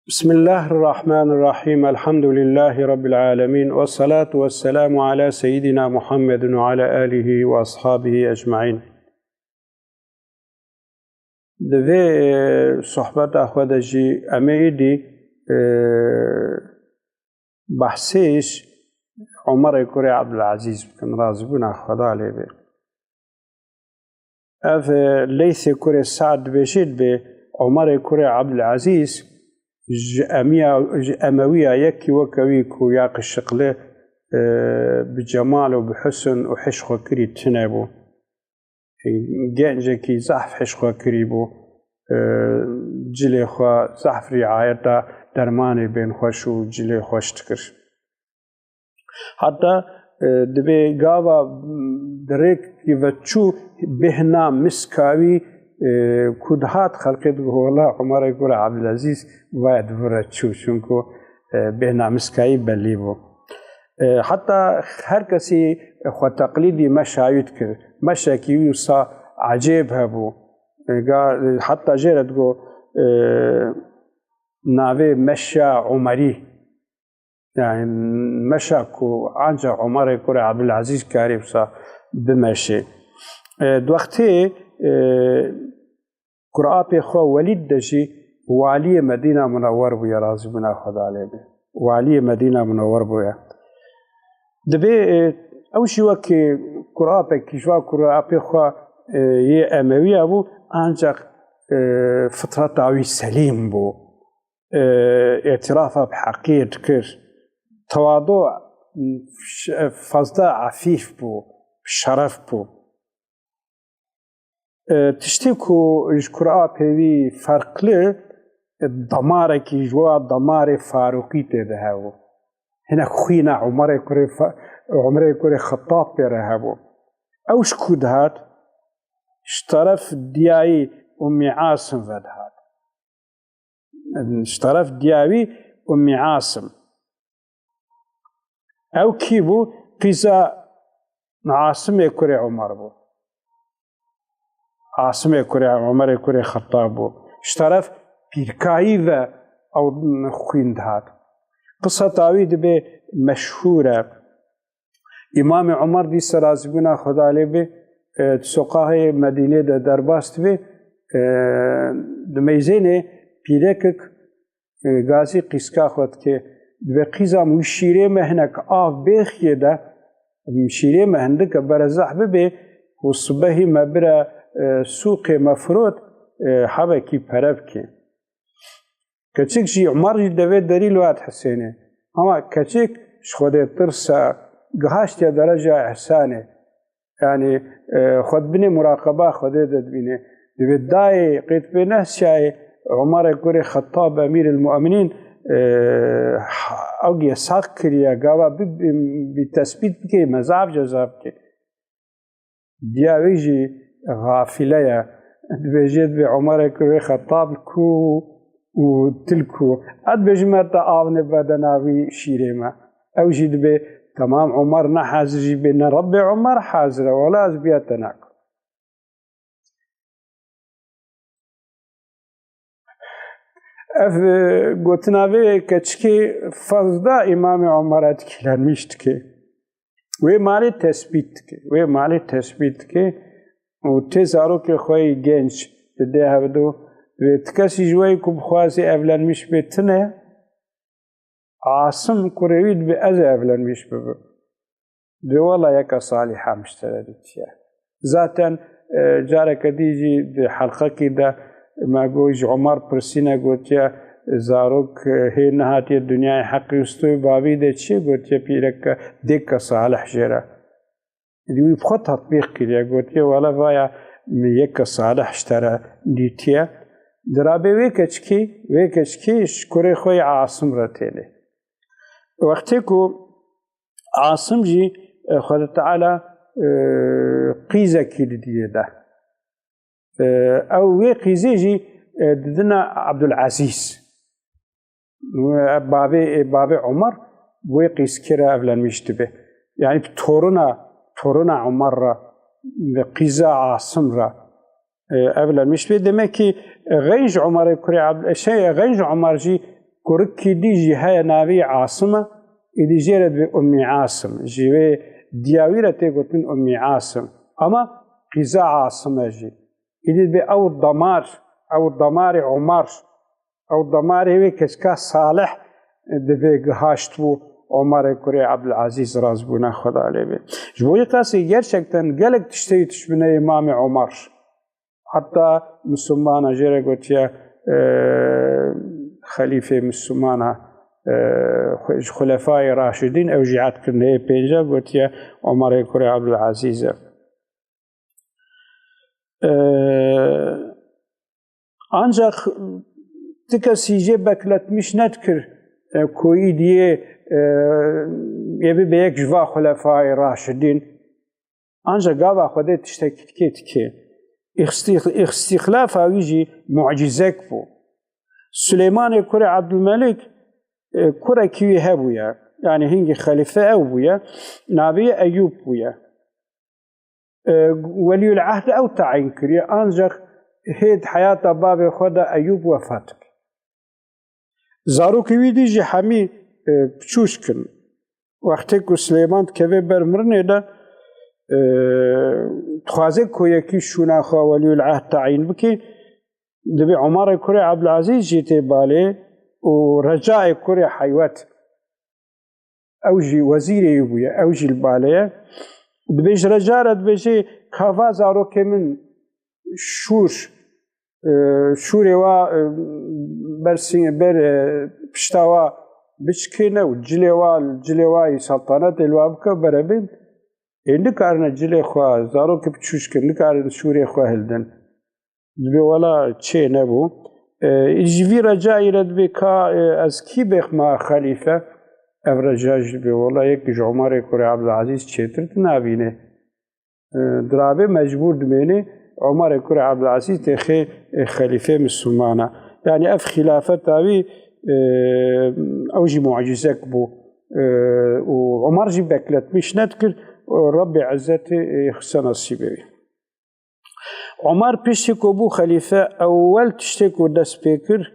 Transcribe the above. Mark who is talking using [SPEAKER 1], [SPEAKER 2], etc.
[SPEAKER 1] بسم الله الرحمن الرحيم. الحمد لله رب العالمين، والصلاة والسلام على سيدنا محمد وعلى آله وأصحابه أجمعين. دوی صحبت أخوة جي أميدي بحثيش عمر كوري عبد العزيز بكن رازبون أخوة عليه بي أف ليث كوري سعد بشيد بي عمر كوري عبد العزيز أموية يكي وكويكو ياق الشقلة بجمال وبحسن وحشخو كري تنابو جانجكي زحف حشخو كريبو جلي خوا زحف رعايتا درماني بين خوشو جلي خوش تكر حتى دبي قاوا دريك يفتشو بهنا مسكاوي كودهات خلقت والله عمر يقول عبد العزيز وايد فرتشو شنكو بهنا مسكاي بليبو حتى هر كسي خو تقليدي مشايد كر مشاكي يوصا عجيب هبو قال حتى جرت جو ناوي مشا عمري يعني مشاكو عنجا عمر يقول عبد العزيز كاري بصا بمشي دوقتي قرآن خو ولید دجی والی مدینه منور بویا رازی بنا خدا علیه والی مدینه منور بویا دبی اوشی وکی قرآن کیشوا قرآن خو یه اموی ابو انجا فطرت عوی سلیم بو اعتراف بحقیقت کر تواضع فضل عفیف بو شرف بو تشتكو القرآن بيوي فرقله الضمارة كي جوا ضمارة فاروقي تذهبو هنا خوينا عمر يكوري خطاب تذهبو أوش كودهات اشترف دياي أمي عاصم فدهات اشترف دياوي أمي عاصم أو كيبو قيزا عاصم يكوري عمر بو عاصم كوري عمر كوري خطاب اشترف بيركاي و او خوين دهات قصة تعويد به مشهورة امام عمر دي سرازبنا خدا عليه به سوقاه مدينة درباست به دميزينه بيركك غازي قيسكا خود که بقيزا مشيره مهنك آف بيخيه ده مشيره مهندك برزح به وصبه مبرا سوق مفروض حبكي بربكي كتشك جي عمر دوي دليل واد حسينه اما كتشك شخوده ترسا قهاشت يا درجة احسانه يعني خد بني مراقبة خده دبينه بداية قيت بنه شاي عمر يقول خطاب امير المؤمنين او يساق كريا قاوا بتثبيت بكي مزعب جزاب كي دياويجي غافلة بجد بعمر كوري خطاب كو وتلكو أد بجمرت آون بدناوي شيريما أو جد به تمام عمر نحاز جيبنا رب عمر حاضر ولا أزبيتناك أف قلتنا به كتشكي فضدا إمام عمر أتكلم مشتكي ومالي تثبيت كي وتزارو که خوی گنج ده هبدو و تکسی جوی کب خوازی اولن میش بتنه عاصم کروید به از اولن میش ببر دو والله یک صالحه مشترکیه ذاتن جاره کدیجی ده حلقه کی ده ما گویج عمر پرسینه گوتیا زاروک هی نهاتی دنیای حقی استوی بابی ده چی گوتیا پیرک دک صالح جرا دي بخط تطبيق كده قلت له ولا بايا ميك صالح اشترى ديتيا درابي ويكشكي شكوري خوي عاصم رتيلي وقتكو عاصم جي خد تعالى قيزة كده دي ده او وي قيزة جي دنا عبد العزيز بابي عمر ويقيس كرا أفلان مشتبه يعني تورنا عمر قيزة عاصم را أبلا مش بده مكي غيج عمر كري عبد شيء غيج عمر جي كوركي ديجي هاي نابي عاصمة إدي جيرت بأمي عاصم جيوه دياويرة تيقوت من أمي عاصم أما قزا عاصمة جي إدي بي أو الضمار عمر أو الضمار هوي كسكا صالح دبي قهاشتو عمر كوري عبد العزيز رازبونا خدا عليه بي جبوي قاسي gerçekten gelek تشتي تشبني إمام عمر حتى مسلمان جيرة قلت يا خليفة مسلمان خلفاء راشدين أو جعات كرنه بينجا قلت يا عمر كوري عبد العزيز ancak تكسي بكلت مش نذكر كوي دي يبي بيك جوا خلفاء راشدين ancak قابا خدت تشتكي استخلاف ويجي معجزك بو سليمان كوري عبد الملك كوري كيوي هبويا يعني هنجي خليفة أبويا نبي أيوب بويا ولي العهد أو تعين كريا أنجخ هيد حياة باب خدا أيوب وفاتك زارو كيوي ديجي حمي بچوشكن وقتك سليمان كيوي برمرنه ده تخازق كويكي شوناخا ولي العهد تعين بكي دبي عمر كوري عبد العزيز جيتي بالي ورجاء كوري حيوات أوجي وزير يبويا أوجي البالية دبيش رجاء دبيشي كافا زارو كمن شوري وا برسين بر بشتاوا بشكينا وجليوا سلطنة الوابكا بربين نكارنا جلي خوا زارو كبتشوش نكارنا شوري خوا هلدن دبي ولا شيء نبو يجي رجاء يردبي كا از كي بخ ما خليفة افرجاج بي والله يك عمر كوري عبد العزيز چترت نابينه درابه مجبور دمينه عمر كوري عبد العزيز تخي خليفة مسلمانة يعني اف خلافة تاوي اوجي معجزك بو وعمر جي بكلت مش نذكر ربي عزتي يخصنا السيبوي عمر بيشتكو بو خليفة أول تشتكو دس بيكر